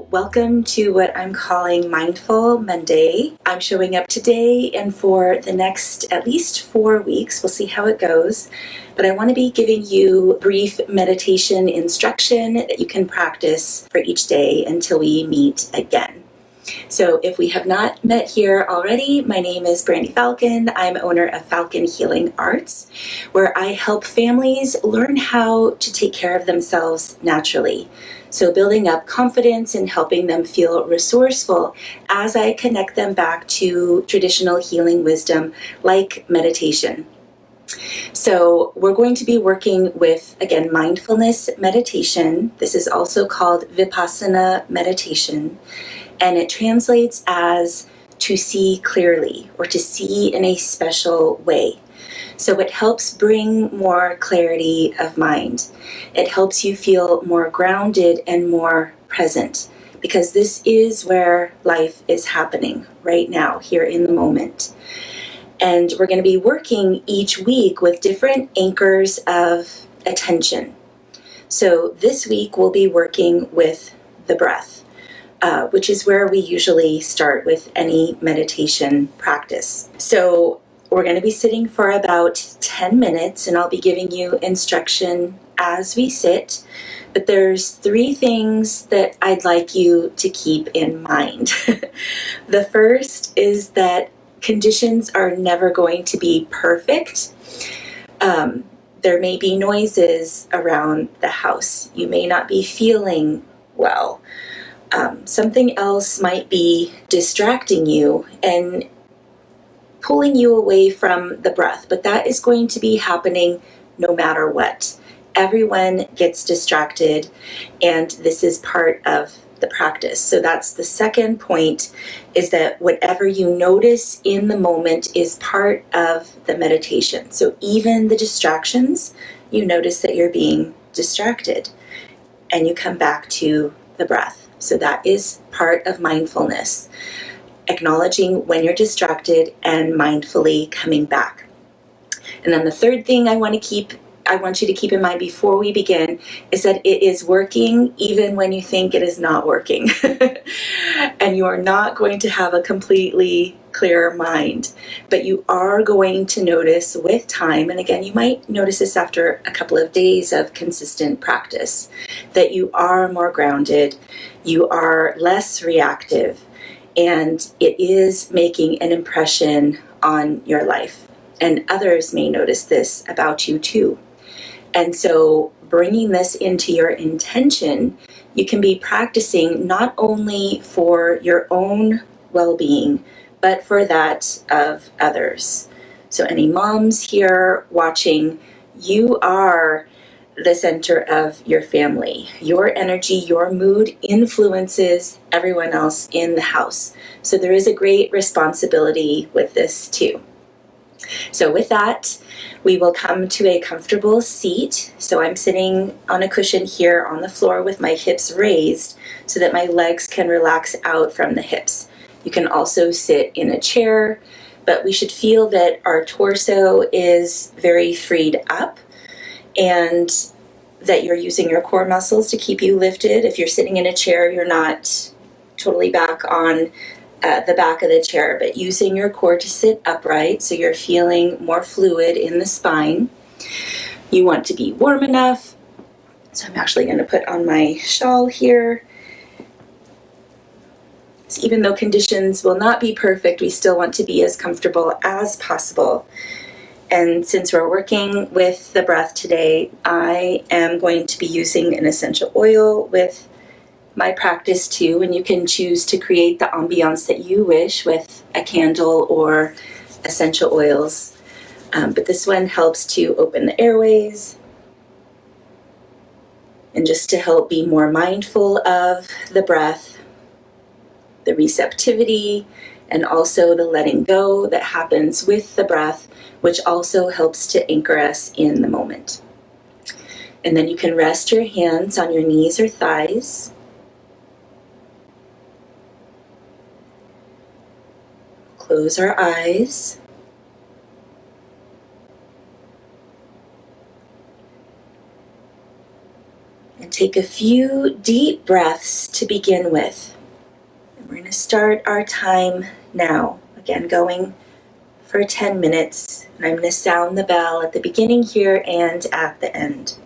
So welcome to what I'm calling Mindful Monday. I'm showing up today and for the next at least 4 weeks. We'll see how it goes. But I want to be giving you brief meditation instruction that you can practice for each day until we meet again. So if we have not met here already, my name is Brandy Falcon. I'm owner of Falcon Healing Arts, where I help families learn how to take care of themselves naturally. So building up confidence and helping them feel resourceful as I connect them back to traditional healing wisdom like meditation. So we're going to be working with, again, mindfulness meditation. This is also called Vipassana meditation. And it translates as to see clearly or to see in a special way. So it helps bring more clarity of mind. It helps you feel more grounded and more present, because this is where life is happening right now, here in the moment. And we're going to be working each week with different anchors of attention. So this week we'll be working with the breath. Which is where we usually start with any meditation practice. So we're going to be sitting for about 10 minutes, and I'll be giving you instruction as we sit. But there's 3 things that I'd like you to keep in mind. The first is that conditions are never going to be perfect. There may be noises around the house. You may not be feeling well. Something else might be distracting you and pulling you away from the breath, but that is going to be happening no matter what. Everyone gets distracted, and this is part of the practice. So that's the second point, is that whatever you notice in the moment is part of the meditation. So even the distractions, you notice that you're being distracted, and you come back to the breath. So that is part of mindfulness, acknowledging when you're distracted and mindfully coming back. And then the third thing I want you to keep in mind before we begin is that it is working even when you think it is not working. And you are not going to have a completely clear mind, but you are going to notice with time, and again, you might notice this after a couple of days of consistent practice, that you are more grounded, you are less reactive, and it is making an impression on your life. And others may notice this about you too. And so bringing this into your intention, you can be practicing not only for your own well-being, but for that of others. So any moms here watching, you are the center of your family. Your energy, your mood influences everyone else in the house. So there is a great responsibility with this too. So with that, we will come to a comfortable seat. So I'm sitting on a cushion here on the floor with my hips raised so that my legs can relax out from the hips. You can also sit in a chair, but we should feel that our torso is very freed up and that you're using your core muscles to keep you lifted. If you're sitting in a chair, you're not totally back on the back of the chair, but using your core to sit upright so you're feeling more fluid in the spine. You want to be warm enough. So I'm actually going to put on my shawl here. So even though conditions will not be perfect, we still want to be as comfortable as possible. And since we're working with the breath today, I am going to be using an essential oil with my practice too, and you can choose to create the ambiance that you wish with a candle or essential oils. But this one helps to open the airways and just to help be more mindful of the breath, the receptivity, and also the letting go that happens with the breath, which also helps to anchor us in the moment. And then you can rest your hands on your knees or thighs. Close our eyes. And take a few deep breaths to begin with. And we're going to start our time now. Again, going for 10 minutes. And I'm going to sound the bell at the beginning here and at the end.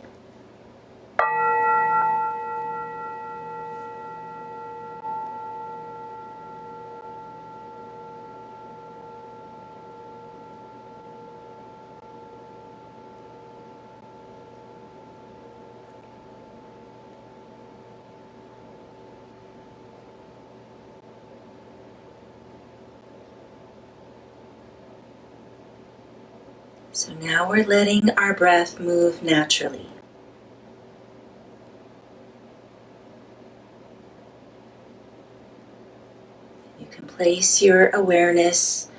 So now we're letting our breath move naturally. You can place your awareness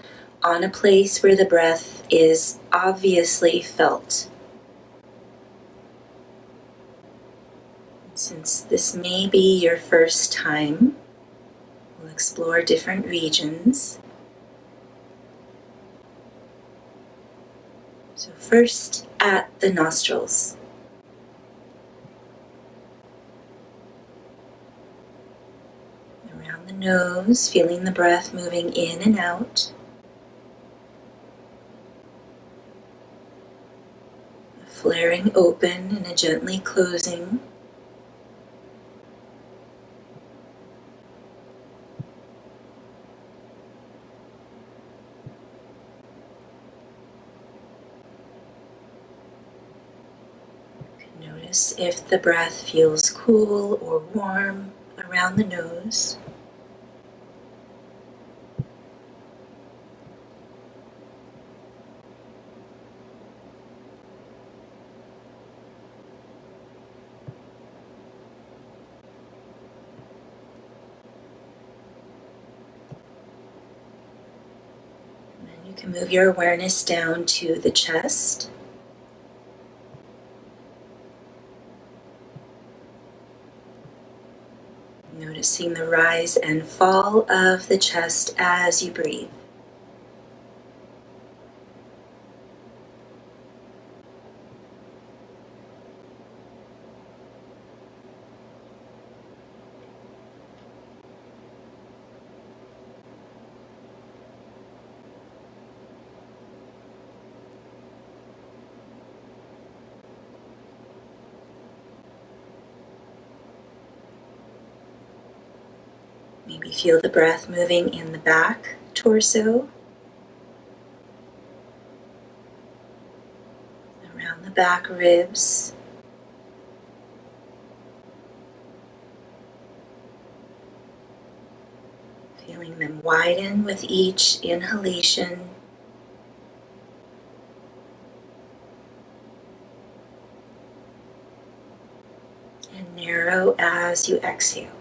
on a place where the breath is obviously felt. Since this may be your first time, we'll explore different regions. So first at the nostrils. Around the nose, feeling the breath moving in and out. A flaring open and a gently closing. Notice if the breath feels cool or warm around the nose. And then you can move your awareness down to the chest. Noticing the rise and fall of the chest as you breathe. Maybe feel the breath moving in the back torso, around the back ribs, feeling them widen with each inhalation, and narrow as you exhale.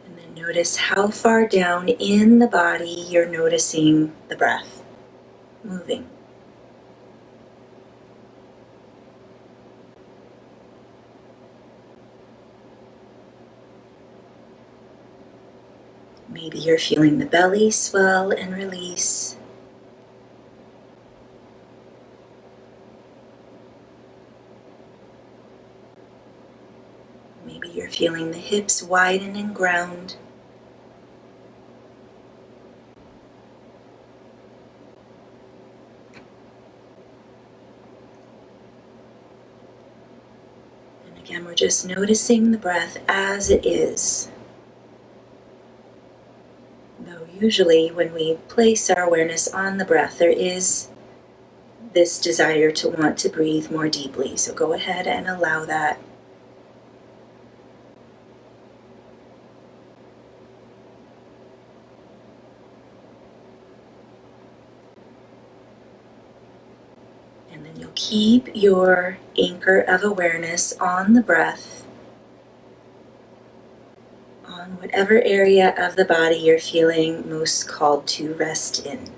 And then notice how far down in the body you're noticing the breath moving. Maybe you're feeling the belly swell and release. Maybe you're feeling the hips widen and ground. And again, we're just noticing the breath as it is. Though usually when we place our awareness on the breath, there is this desire to want to breathe more deeply. So go ahead and allow that. And then you'll keep your anchor of awareness on the breath, on whatever area of the body you're feeling most called to rest in.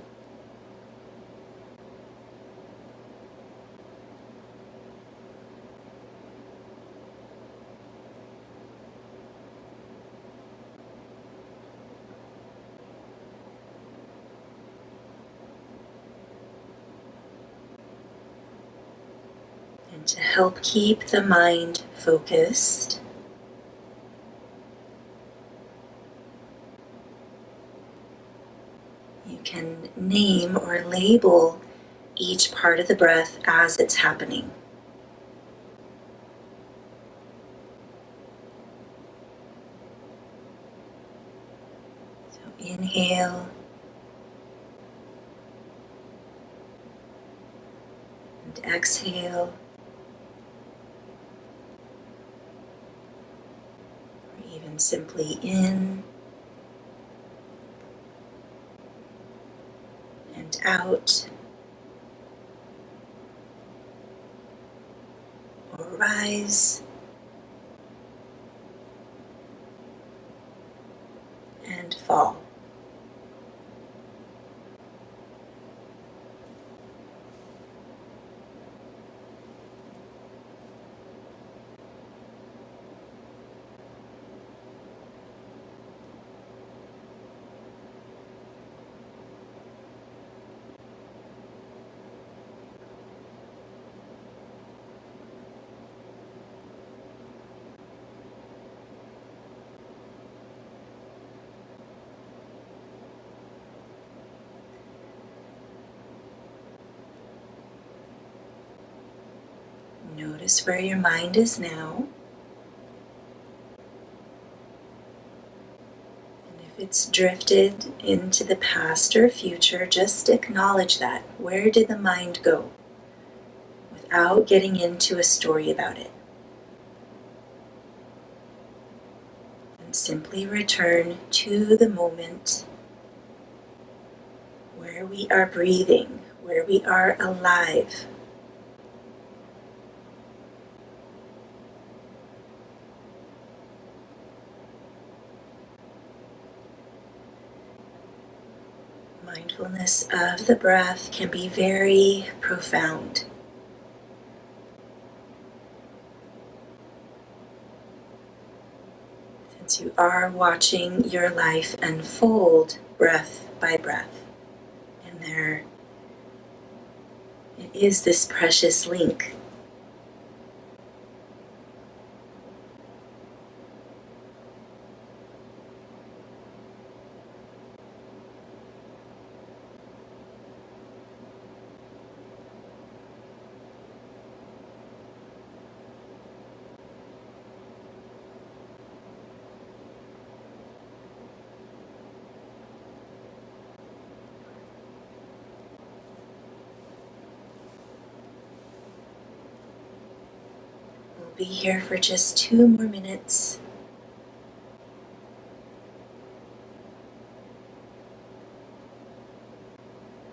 And to help keep the mind focused, you can name or label each part of the breath as it's happening. So inhale and exhale, or even simply in and out, or rise and fall. Notice where your mind is now. And if it's drifted into the past or future, just acknowledge that. Where did the mind go? Without getting into a story about it. And simply return to the moment where we are breathing, where we are alive. Mindfulness of the breath can be very profound. Since you are watching your life unfold breath by breath. And there it is, this precious link. We'll be here for just 2 more minutes.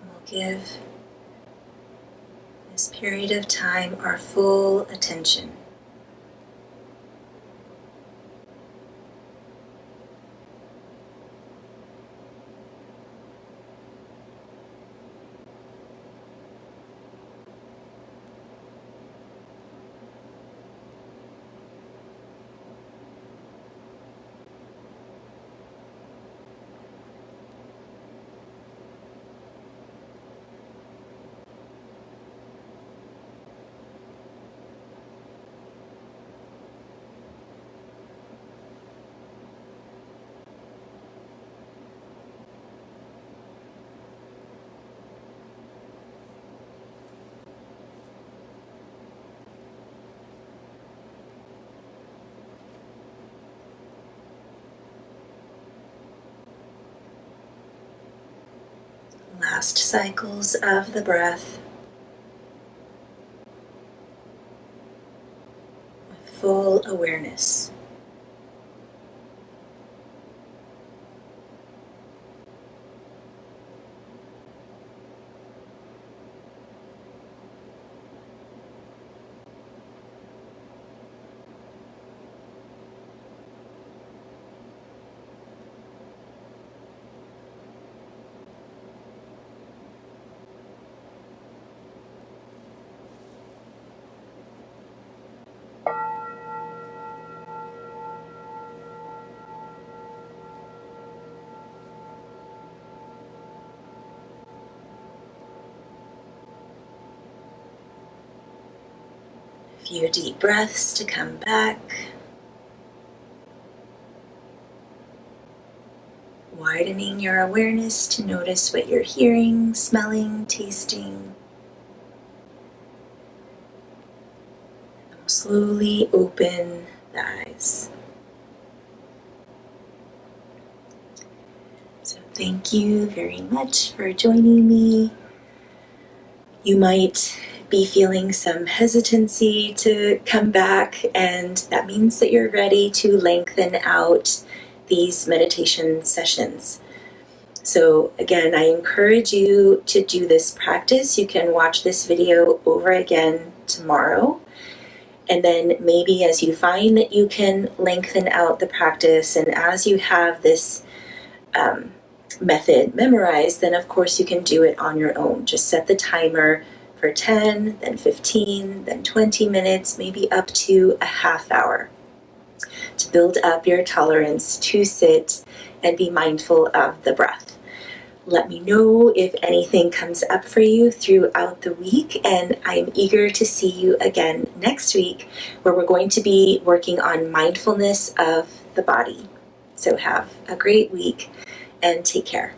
And we'll give this period of time our full attention. Last cycles of the breath with full awareness. Few deep breaths to come back. Widening your awareness to notice what you're hearing, smelling, tasting. Slowly open the eyes. So thank you very much for joining me. You might be feeling some hesitancy to come back, and that means that you're ready to lengthen out these meditation sessions. So again, I encourage you to do this practice. You can watch this video over again tomorrow. And then maybe as you find that you can lengthen out the practice, and as you have this method memorized, then of course you can do it on your own. Just set the timer for 10, then 15, then 20 minutes, maybe up to a half hour, to build up your tolerance to sit and be mindful of the breath. Let me know if anything comes up for you throughout the week, and I'm eager to see you again next week, where we're going to be working on mindfulness of the body. So have a great week and take care.